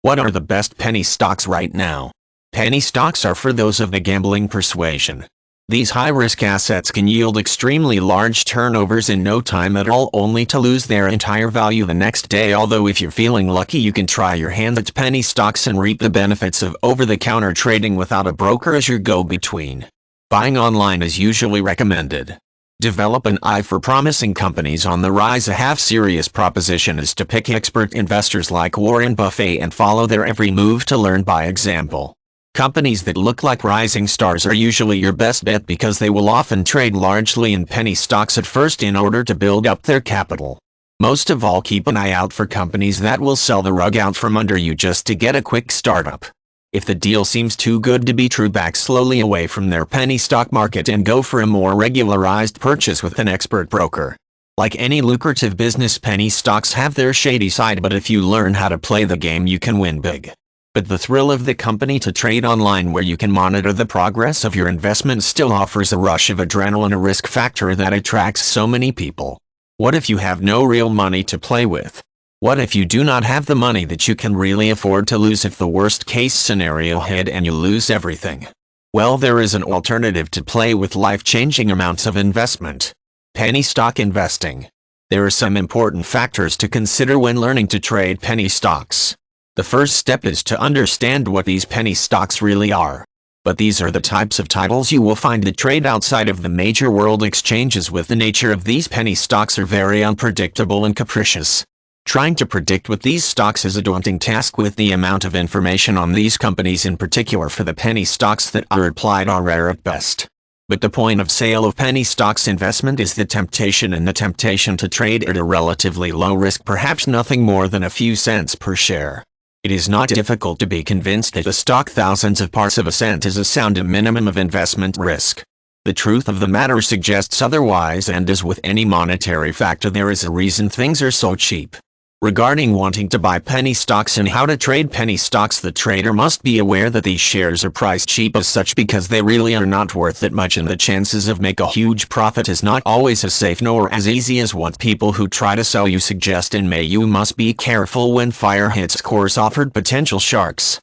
What are the best penny stocks right now? Penny stocks are for those of the gambling persuasion. These high-risk assets can yield extremely large turnovers in no time at all, only to lose their entire value the next day. Although if you're feeling lucky, you can try your hand at penny stocks and reap the benefits of over-the-counter trading without a broker as your go-between. Buying online is usually recommended. Develop an eye for promising companies on the rise. A half-serious proposition is to pick expert investors like Warren Buffett and follow their every move to learn by example. Companies that look like rising stars are usually your best bet because they will often trade largely in penny stocks at first in order to build up their capital. Most of all, keep an eye out for companies that will sell the rug out from under you just to get a quick startup. If the deal seems too good to be true, back slowly away from their penny stock market and go for a more regularized purchase with an expert broker. Like any lucrative business, penny stocks have their shady side, but if you learn how to play the game, you can win big. But the thrill of the company to trade online, where you can monitor the progress of your investment, still offers a rush of adrenaline, a risk factor that attracts so many people. What if you have no real money to play with? What if you do not have the money that you can really afford to lose if the worst case scenario hit and you lose everything? Well, there is an alternative to play with life-changing amounts of investment: penny stock investing. There are some important factors to consider when learning to trade penny stocks. The first step is to understand what these penny stocks really are. But these are the types of titles you will find that trade outside of the major world exchanges. With the nature of these penny stocks are very unpredictable and capricious. Trying to predict what these stocks is a daunting task, with the amount of information on these companies in particular for the penny stocks that are applied are rare at best. But the point of sale of penny stocks investment is the temptation, and the temptation to trade at a relatively low risk, perhaps nothing more than a few cents per share. It is not difficult to be convinced that a stock thousands of parts of a cent is a sound minimum of investment risk. The truth of the matter suggests otherwise, and as with any monetary factor, there is a reason things are so cheap. Regarding wanting to buy penny stocks and how to trade penny stocks, the trader must be aware that these shares are priced cheap as such because they really are not worth that much, and the chances of make a huge profit is not always as safe nor as easy as what people who try to sell you suggest. In May, you must be careful when fire hits course. Offered potential sharks.